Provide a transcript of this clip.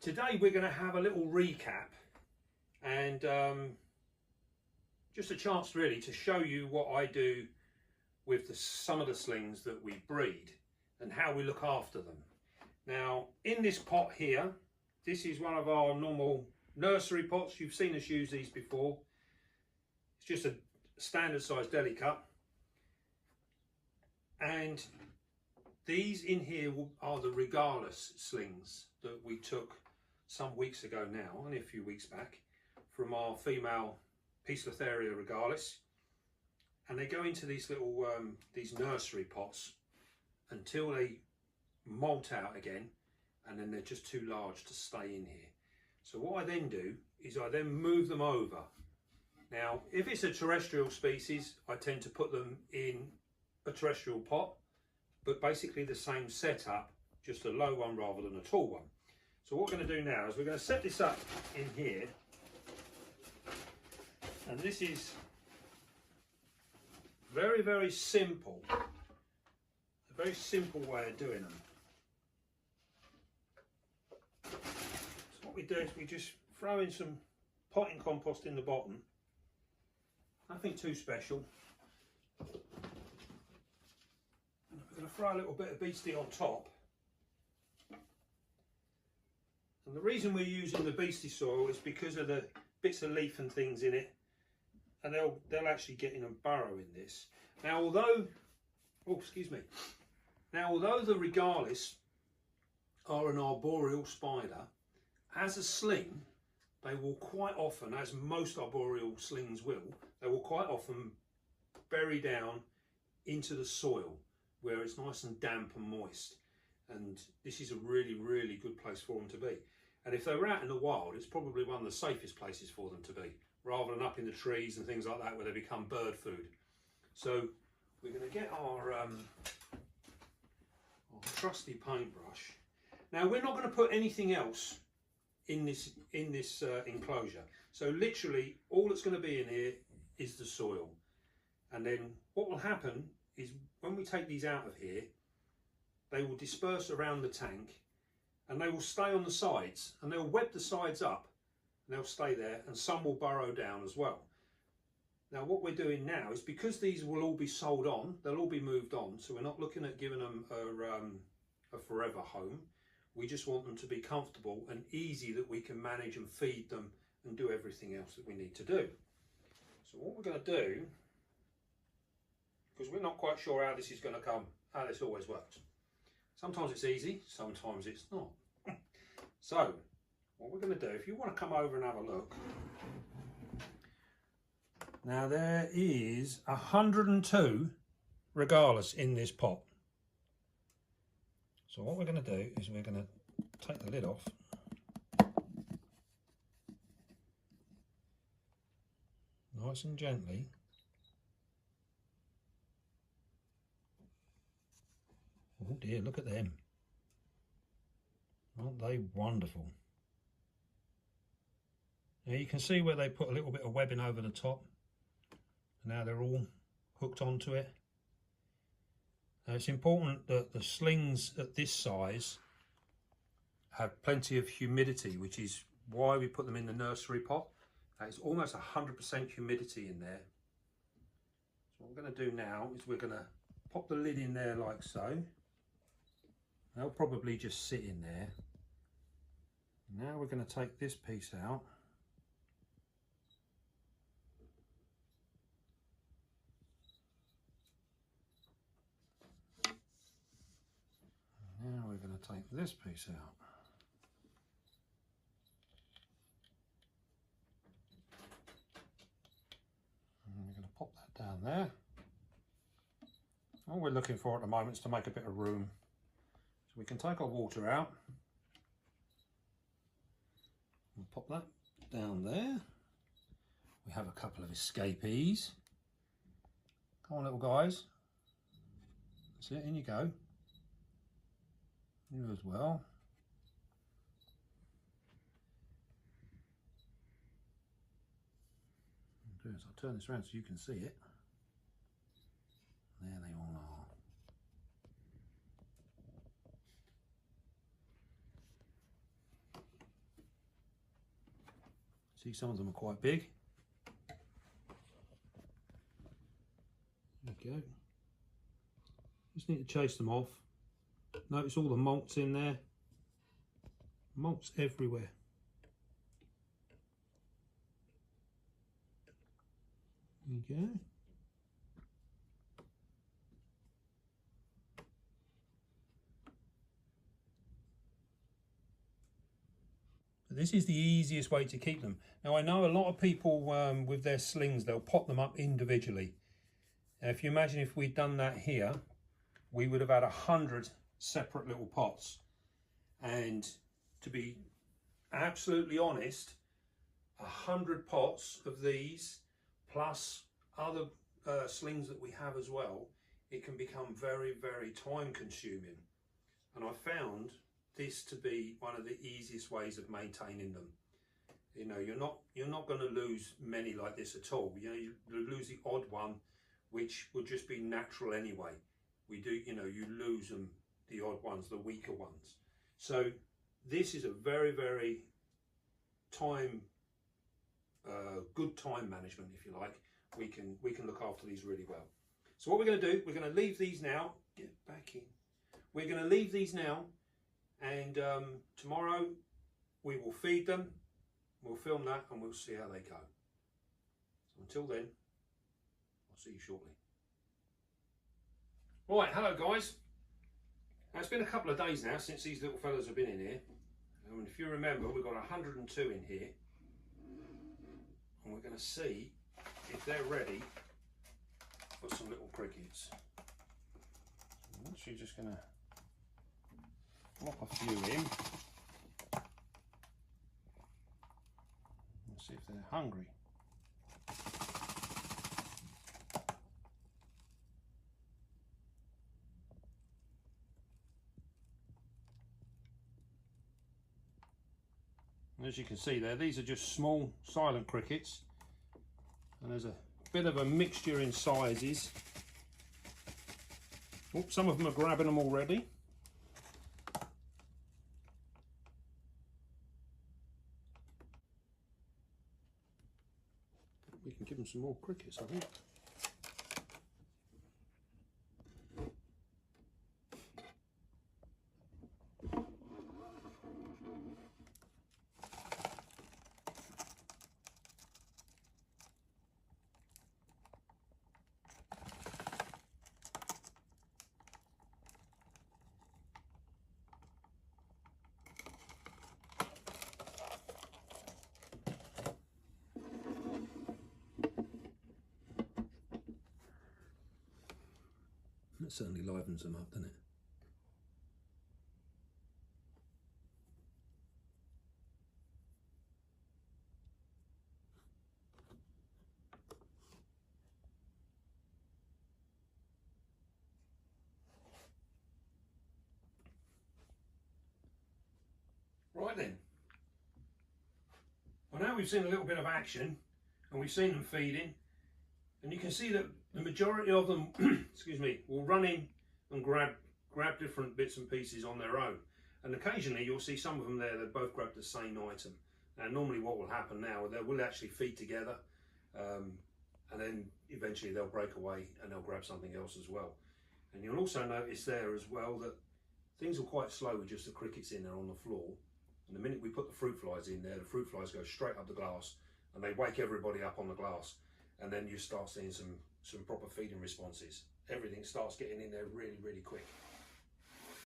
Today we're going to have a little recap and just a chance really to show you what I do with some of the slings that we breed and how we look after them. Now in this pot here, this is one of our normal nursery pots. You've seen us use these before. It's just a standard size deli cup, and these in here are the Regalis slings that we took some weeks ago now, only a few weeks back, from our female Poecilotheria regalis, and they go into these little these nursery pots until they molt out again, and then they're just too large to stay in here. So what I then do is I then move them over. Now if it's a terrestrial species, I tend to put them in a terrestrial pot, but basically the same setup, just a low one rather than a tall one. So what we're going to do now is we're going to set this up in here, and this is very, very simple, a very simple way of doing them. So what we do is we just throw in some potting compost in the bottom, nothing too special. And we're going to throw a little bit of beastie on top. And the reason we're using the beastie soil is because of the bits of leaf and things in it, and they'll actually get in and burrow in this. Now although, although the Regalis are an arboreal spider, as a sling they will quite often, as most arboreal slings will, they will quite often bury down into the soil where it's nice and damp and moist. And this is a really, really good place for them to be. And if they were out in the wild, it's probably one of the safest places for them to be, rather than up in the trees and things like that where they become bird food. So we're going to get our trusty paintbrush. Now we're not going to put anything else in this enclosure. So literally all that's going to be in here is the soil. And then what will happen is when we take these out of here, they will disperse around the tank, and they will stay on the sides, and they'll web the sides up, and they'll stay there, and some will burrow down as well. Now what we're doing now is, because these will all be sold on, they'll all be moved on, so we're not looking at giving them a forever home. We just want them to be comfortable and easy, that we can manage and feed them and do everything else that we need to do. So what we're going to do, because we're not quite sure how this is going to come, how this always works. Sometimes it's easy, sometimes it's not. So what we're going to do, if you want to come over and have a look. Now there is 102 Regalis in this pot. So what we're going to do is we're going to take the lid off. Nice and gently. Oh dear, look at them. Aren't they wonderful? Now you can see where they put a little bit of webbing over the top. Now they're all hooked onto it. Now it's important that the slings at this size have plenty of humidity, which is why we put them in the nursery pot. It's almost 100% humidity in there. So what we're going to do now is we're going to pop the lid in there like so. They'll probably just sit in there. Now we're going to take this piece out. And now we're going to take this piece out. And we're going to pop that down there. All we're looking for at the moment is to make a bit of room. So we can take our water out and pop that down there. We have a couple of escapees. Come on little guys. That's it, in you go. You as well. What I'll do is I'll turn this around so you can see it. There they all are. See, some of them are quite big. There we go. Just need to chase them off. Notice all the molts in there. Molts everywhere. There you go. This is the easiest way to keep them. Now, I know a lot of people with their slings, they'll pot them up individually. Now, if you imagine if we'd done that here, we would have had 100 separate little pots. And to be absolutely honest, 100 pots of these, plus other slings that we have as well, it can become very, very time consuming. And I found this to be one of the easiest ways of maintaining them. You know, you're not going to lose many like this at all. You know, you lose the odd one, which would just be natural anyway. You lose them, the odd ones, the weaker ones. So this is a very, very good time management, if you like. We can look after these really well. So what we're going to do, we're going to leave these now. Get back in. We're going to leave these now. And tomorrow we will feed them, we'll film that, and we'll see how they go. So until then, I'll see you shortly. Right, hello guys. Now it's been a couple of days now since these little fellas have been in here. And if you remember, we've got 102 in here. And we're going to see if they're ready for some little crickets. I'm actually just going to plop a few in. Let's see if they're hungry. And as you can see there, these are just small silent crickets, and there's a bit of a mixture in sizes. Oh, some of them are grabbing them already. We can give them some more crickets, I think. That certainly livens them up, doesn't it? Right then. Well, now we've seen a little bit of action and we've seen them feeding, and you can see that the majority of them, excuse me, will run in and grab different bits and pieces on their own. And occasionally you'll see some of them there that both grab the same item. And normally what will happen now, they will actually feed together, and then eventually they'll break away and they'll grab something else as well. And you'll also notice there as well that things are quite slow with just the crickets in there on the floor. And the minute we put the fruit flies in there, the fruit flies go straight up the glass and they wake everybody up on the glass. And then you start seeing some proper feeding responses. Everything starts getting in there really, really quick.